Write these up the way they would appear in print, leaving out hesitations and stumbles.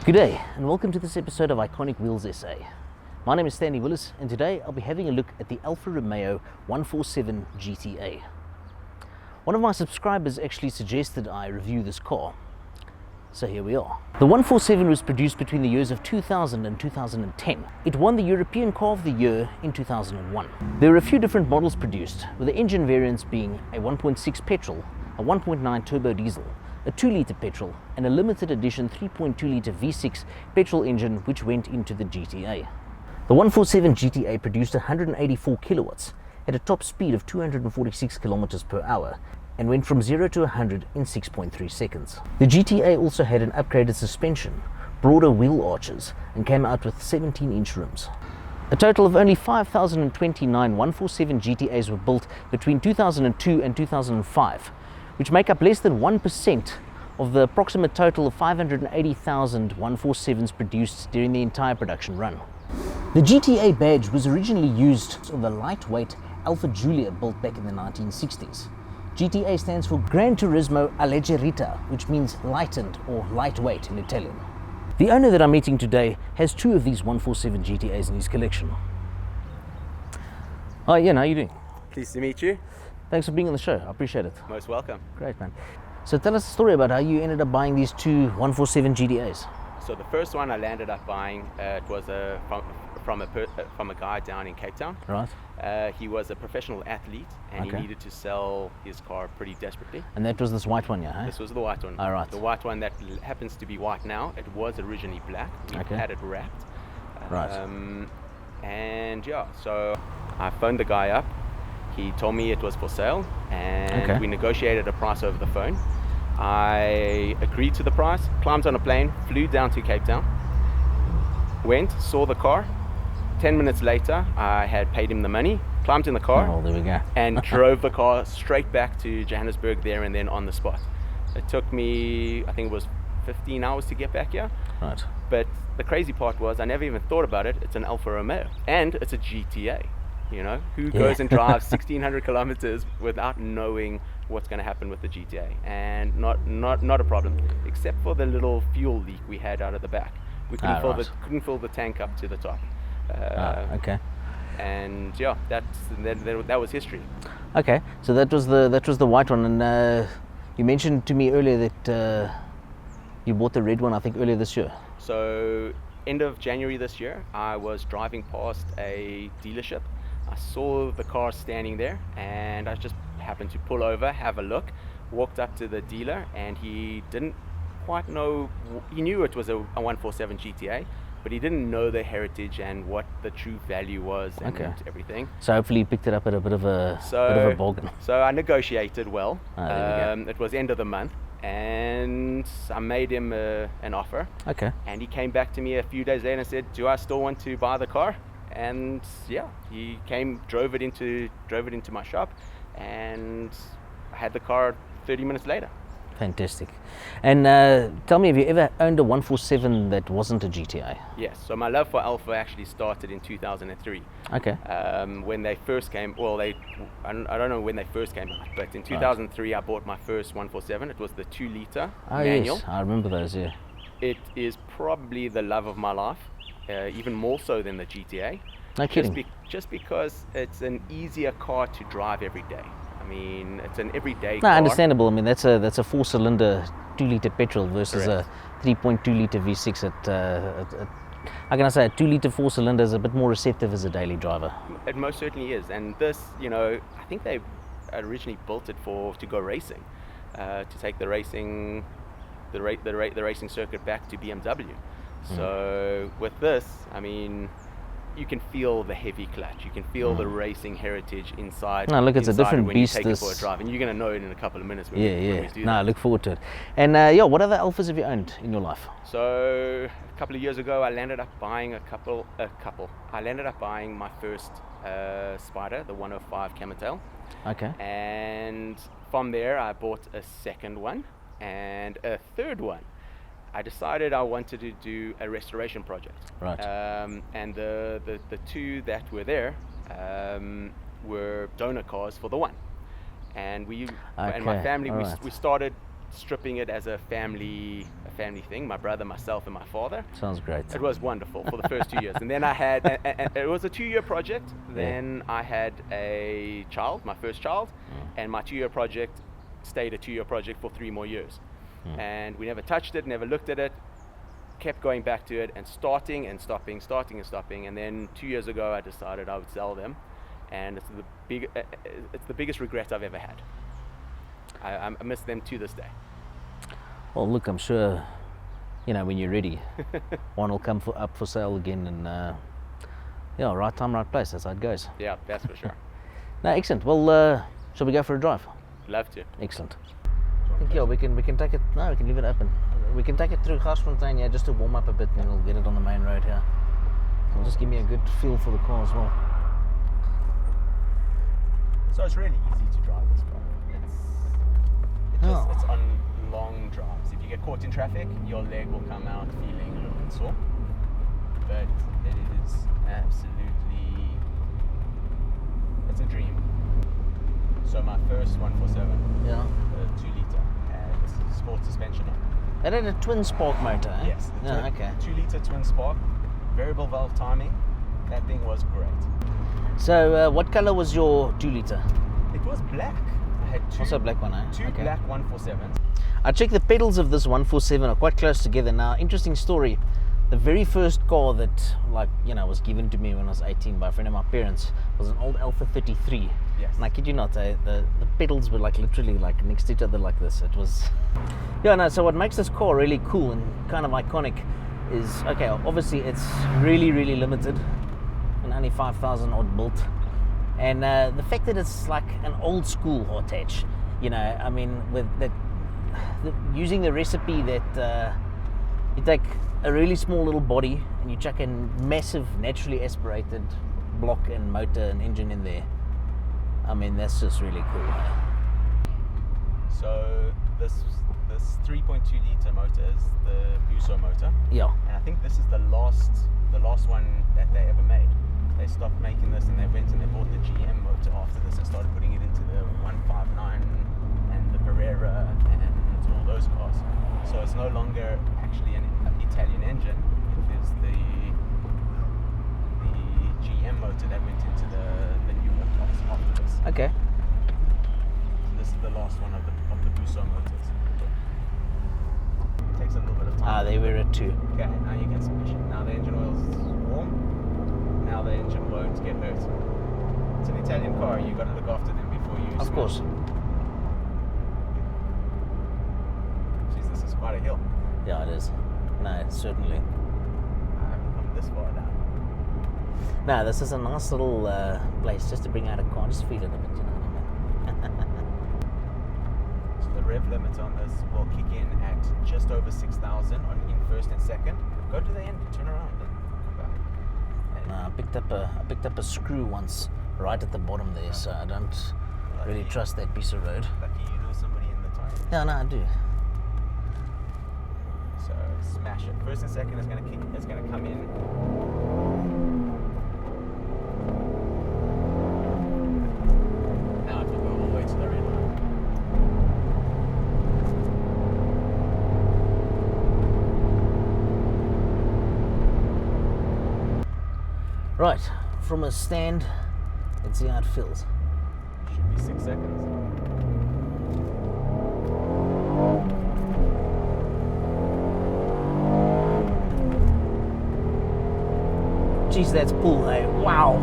Good day and welcome to this episode of Iconic Wheels SA. My name is Stanley Willis and today I'll be having a look at the Alfa Romeo 147 GTA. One of my subscribers actually suggested I review this car, so here we are. The 147 was produced between the years of 2000 and 2010. It won the European Car of the Year in 2001. There are a few different models produced, with the engine variants being a 1.6 petrol, a 1.9 turbo diesel, a 2-litre petrol and a limited edition 3.2-litre V6 petrol engine which went into the GTA. The 147 GTA produced 184 kilowatts at a top speed of 246 kilometers per hour and went from 0 to 100 in 6.3 seconds. The GTA also had an upgraded suspension, broader wheel arches and came out with 17-inch rims. A total of only 5,029 147 GTAs were built between 2002 and 2005, which make up less than 1% of the approximate total of 580,000 147s produced during the entire production run. The GTA badge was originally used on the lightweight Alfa Giulia built back in the 1960s. GTA stands for Gran Turismo Alleggerita, which means lightened or lightweight in Italian. The owner that I'm meeting today has two of these 147 GTAs in his collection. Hi Ian, how are you doing? Pleased to meet you. Thanks for being on the show, I appreciate it. Most welcome. Great, man. So tell us a story about how you ended up buying these two 147 GTAs. So the first one I landed up buying, it was from a guy down in Cape Town. Right. He was a professional athlete and Okay. he needed to sell his car pretty desperately. And that was this white one, yeah? Hey? This was the white one. Oh, right. The white one that happens to be white now. It was originally black. We Okay. had it wrapped. Right. And yeah, so I phoned the guy up. He told me it was for sale and Okay. we negotiated a price over the phone. I agreed to the price, climbed on a plane, flew down to Cape Town, went, saw the car. 10 minutes later, I had paid him the money, climbed in the car, Oh, there we go. and drove the car straight back to Johannesburg there and then on the spot. It took me, I think it was 15 hours to get back here. Right. But the crazy part was I never even thought about it. It's an Alfa Romeo and it's a GTA. You know, who goes and drives 1,600 kilometers without knowing what's going to happen with the GTA? And not a problem, except for the little fuel leak we had out of the back. We couldn't fill the tank up to the top. Okay. And yeah, that was history. Okay. So that was the white one, and you mentioned to me earlier that you bought the red one, I think, earlier this year. So end of January this year, I was driving past a dealership. I saw the car standing there and I just happened to pull over, have a look, walked up to the dealer, and he didn't quite know, he knew it was a 147 GTA, but he didn't know the heritage and what the true value was and Okay. everything. So hopefully you picked it up at a bit of a bargain. So I negotiated well. There we It was end of the month and I made him an offer. Okay. And he came back to me a few days later and said, do I still want to buy the car? And yeah, he came, drove it into my shop, and I had the car 30 minutes later. Fantastic. And tell me, have you ever owned a 147 that wasn't a GTA? Yes, so my love for Alfa actually started in 2003. Okay. When they first came, I don't know when they first came out, but in 2003 I bought my first 147. It was the 2-litre manual. Yes, I remember those, yeah. It is probably the love of my life. Even more so than the GTA. No kidding. Just because it's an easier car to drive every day. I mean, it's an everyday No, car. understandable. I mean, that's a 4-cylinder 2-litre petrol versus Correct. a 3.2-litre V6 how can I say, a 2-litre 4-cylinder is a bit more receptive as a daily driver. It most certainly is. And this, you know, I think they originally built it to go racing, to take the racing circuit back to BMW. So with this, I mean, you can feel the heavy clutch. You can feel the racing heritage inside. No, look, it's a different when beast. You take it for a drive, and you're going to know it in a couple of minutes. When Yeah. we do No, I that. look forward to it. And what other Alphas have you owned in your life? So a couple of years ago, I landed up buying I landed up buying my first Spider, the 105 Camel. Okay. And from there, I bought a second one and a third one. I decided I wanted to do a restoration project. Right. And the two that were there were donor cars for the one. And and my Okay, family, all right. we started stripping it as a family thing. My brother, myself, and my father. Sounds great. It was wonderful for the first 2 years, and then I had and it was a 2-year project. Then I had a child, my first child, and my 2-year project stayed a 2-year project for 3 more years, and we never touched it, never looked at it. Kept going back to it and starting and stopping, and then 2 years ago I decided I would sell them, and it's the biggest regret I've ever had. I miss them to this day. Well, look, I'm sure, when you're ready, one will come up for sale again, and right time, right place. That's how it goes. Yeah, that's for sure. No, excellent. Well, shall we go for a drive? Love to. Excellent. I think we can take it. No, we can leave it open. We can take it through Garsfontein, just to warm up a bit, and then we'll get it on the main road here. It'll just give me a good feel for the car as well. So it's really easy to drive this car. It's on long drives. If you get caught in traffic, your leg will come out feeling a little bit sore. But it is absolutely, it's a dream. So my first 147, the 2-liter, had sport suspension on. It had a twin spark motor, eh? Yes. Okay. 2-liter twin spark, variable valve timing. That thing was great. So what color was your 2-liter? It was black. I had Also a black one, eh? Two black 147s. I checked the pedals of this 147 are quite close together. Now, interesting story. The very first car that, was given to me when I was 18 by a friend of my parents was an old Alfa 33. Yes. And I kid you not, the pedals were literally next to each other like this. It was... so what makes this car really cool and kind of iconic is, obviously it's really, really limited and only 5,000 odd built. And the fact that it's like an old school hot hatch, with that, using the recipe that you take a really small little body and you chuck a massive naturally aspirated block and motor and engine in there. That's just really cool. So this 3.2-liter motor is the Buso motor. Yeah. And I think this is the last one that they ever made. They stopped making this and they went and they bought the GM motor after this and started putting it into the 159 and the Barrera and all those cars. So it's no longer actually an Italian engine. It is the GM motor that went into the newer cars after this. Okay. So this is the last one of the Buso motors. It takes a little bit of time. They were at 2. Okay, now you get sufficient. Now the engine oil's warm. Now the engine won't get hurt. It's an Italian car. You got to look after them before you. Of course. Jeez, this is quite a hill. Yeah, it is. No, certainly. I haven't come this far down. No, this is a nice little place just to bring out a car, just feel it a bit, you know what I mean? So the rev limit on this will kick in at just over 6,000 in first and second. Go to the end, turn around, and come back. I picked up a screw once right at the bottom there, so I don't really trust that piece of road. Lucky you know somebody in the tire. Yeah, no, I do. So smash it. First and second is gonna come in. Now it will go all the way to the red line. Right, from a stand, let's see how it feels. Should be 6 seconds. Jeez, that's cool, eh? Wow.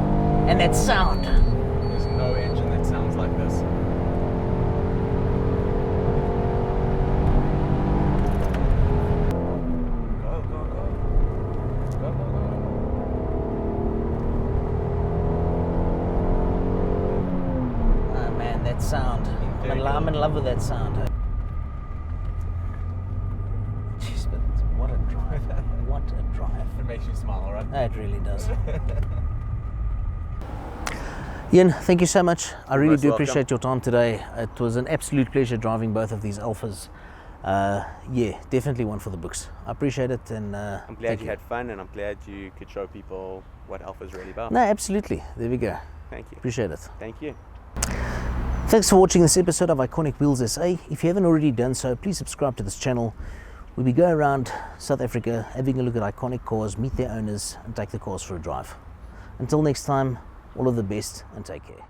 And that sound. There's no engine that sounds like this. Go, go, go. Go, go, go. Oh man, that sound. I'm in love with that sound. Jeez, but what a drive. What a drive. It makes you smile, right? It really does. Ian, thank you so much. I really do appreciate your time today. It was an absolute pleasure driving both of these Alfas. Yeah, definitely one for the books. I appreciate it, and I'm glad you had fun, and I'm glad you could show people what Alfa is really about. No, absolutely. There we go. Thank you. Appreciate it. Thank you. Thanks for watching this episode of Iconic Wheels SA. If you haven't already done so, please subscribe to this channel where we go around South Africa having a look at iconic cars, meet their owners and take the cars for a drive. Until next time, all of the best and take care.